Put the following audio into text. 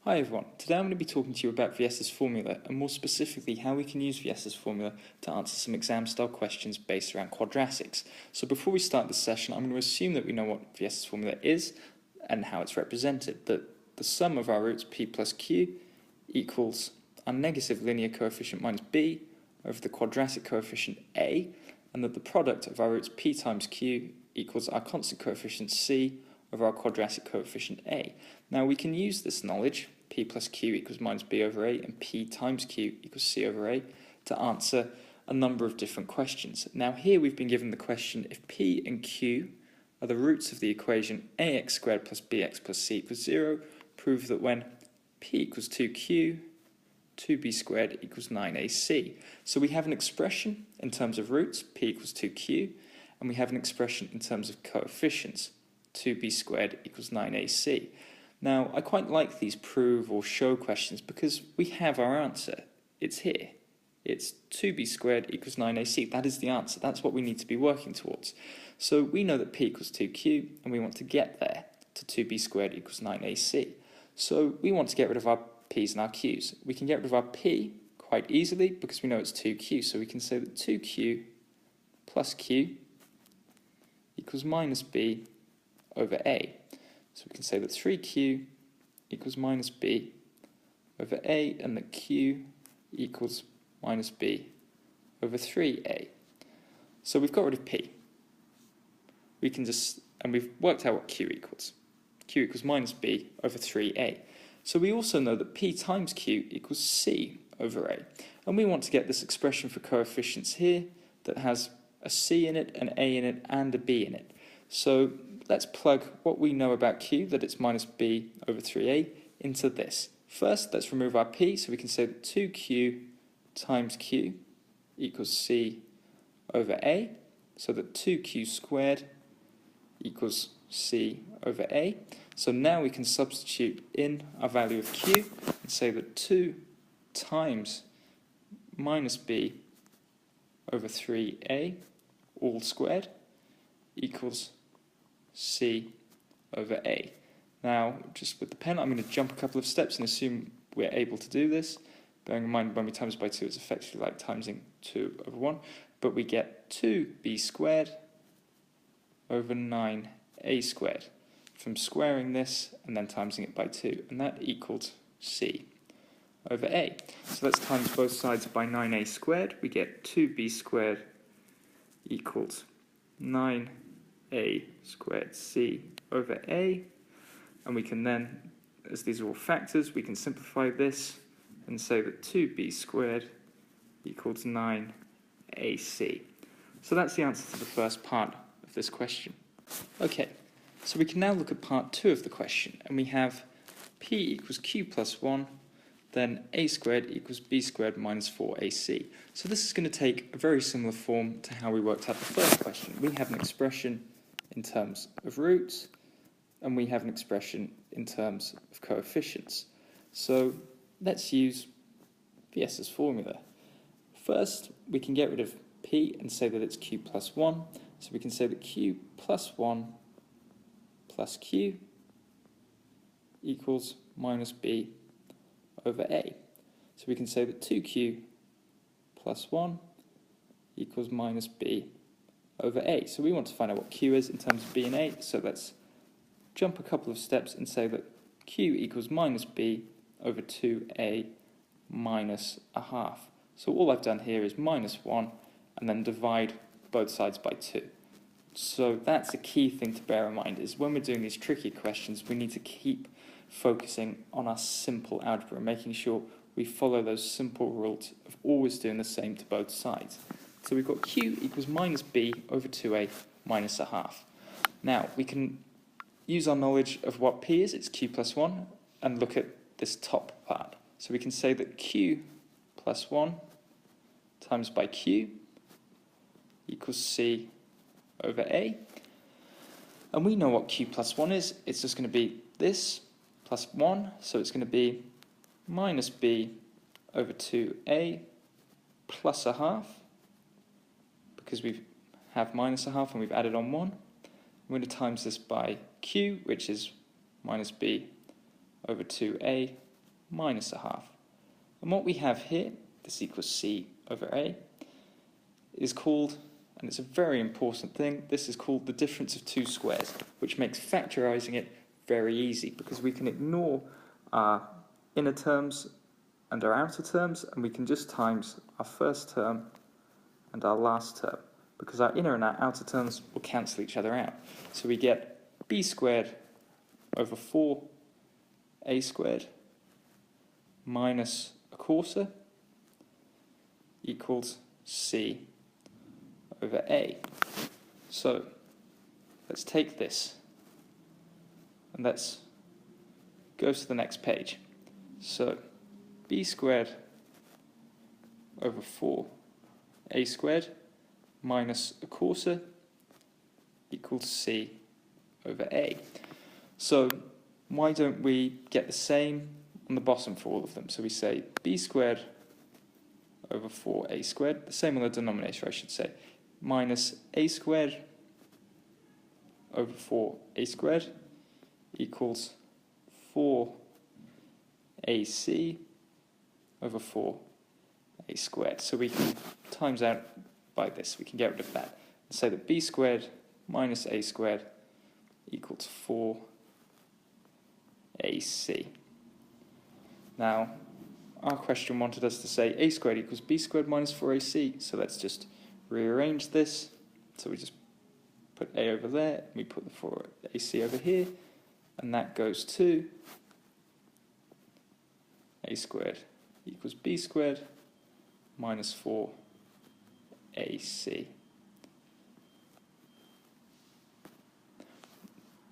Hi everyone, today I'm going to be talking to you about Vieta's formula and more specifically how we can use Vieta's formula to answer some exam style questions based around quadratics. So before we start this session, I'm going to assume that we know what Vieta's formula is and how it's represented, that the sum of our roots p plus q equals our negative linear coefficient minus b over the quadratic coefficient a, and that the product of our roots p times q equals our constant coefficient c over our quadratic coefficient a. Now we can use this knowledge, p plus q equals minus b over a and p times q equals c over a, to answer a number of different questions. Now here we've been given the question if p and q are the roots of the equation ax squared plus bx plus c equals 0, prove that when p equals 2q, 2b squared equals 9ac. So we have an expression in terms of roots, p equals 2q, and we have an expression in terms of coefficients, 2b squared equals 9ac. Now, I quite like these prove or show questions because we have our answer. It's here. It's 2b squared equals 9ac. That is the answer. That's what we need to be working towards. So we know that p equals 2q, and we want to get there to 2b squared equals 9ac. So we want to get rid of our p's and our q's. We can get rid of our p quite easily because we know it's 2q. So we can say that 2q plus q equals minus b over a. So we can say that 3q equals minus b over a, and that q equals minus b over 3a. So we've got rid of p. We can and we've worked out what q equals. Q equals minus b over 3a. So we also know that p times q equals c over a. And we want to get this expression for coefficients here that has a c in it, an a in it, and a b in it. So let's plug what we know about q, that it's minus b over 3a, into this. First, let's remove our p, so we can say that 2q times q equals c over a, so that 2q squared equals c over a. So now we can substitute in our value of q and say that 2 times minus b over 3a, all squared, equals c over a. Now, just with the pen, I'm going to jump a couple of steps and assume we're able to do this. Bearing in mind, when we times by 2, it's effectively like timesing 2 over 1. But we get 2b squared over 9a squared from squaring this and then timesing it by 2. And that equals c over a. So let's times both sides by 9a squared. We get 2b squared equals 9a squared c over a, and we can then, as these are all factors, we can simplify this and say that 2b squared equals 9ac. So that's the answer to the first part of this question. Okay, so we can now look at part 2 of the question, and we have p equals q plus 1, then a squared equals b squared minus 4ac. So this is going to take a very similar form to how we worked out the first question. We have an expression in terms of roots, and we have an expression in terms of coefficients. So let's use Vieta's formula. First, we can get rid of p and say that it's q plus 1. So we can say that q plus 1 plus q equals minus b over a. So we can say that 2q plus 1 equals minus b over a. So we want to find out what q is in terms of b and a, so let's jump a couple of steps and say that q equals minus b over 2a minus a half. So all I've done here is minus 1 and then divide both sides by 2. So that's a key thing to bear in mind, is when we're doing these tricky questions, we need to keep focusing on our simple algebra, making sure we follow those simple rules of always doing the same to both sides. So we've got q equals minus b over 2a minus a half. Now, we can use our knowledge of what p is, it's q plus 1, and look at this top part. So we can say that q plus 1 times by q equals c over a. And we know what q plus 1 is. It's just going to be this plus 1, so it's going to be minus b over 2a plus a half, because we have minus a half and we've added on 1. We're going to times this by q, which is minus b over 2a minus a half. And what we have here, this equals c over a, is called, and it's a very important thing, this is called the difference of two squares, which makes factorising it very easy because we can ignore our inner terms and our outer terms, and we can just times our first term and our last term, because our inner and our outer terms will cancel each other out. So we get b squared over 4a squared minus a quarter equals c over a. So let's take this and let's go to the next page. So b squared over 4a squared minus a quarter equals c over a. So why don't we get the same on the bottom for all of them? So we say b squared over 4a squared, the same on the denominator I should say, minus a squared over 4a squared equals 4ac over 4a squared. So we can times out by this, we can get rid of that and say that b squared minus a squared equals 4ac. Now, our question wanted us to say a squared equals b squared minus 4ac, so let's just rearrange this. So we just put a over there, we put the 4ac over here, and that goes to a squared equals b squared minus 4ac.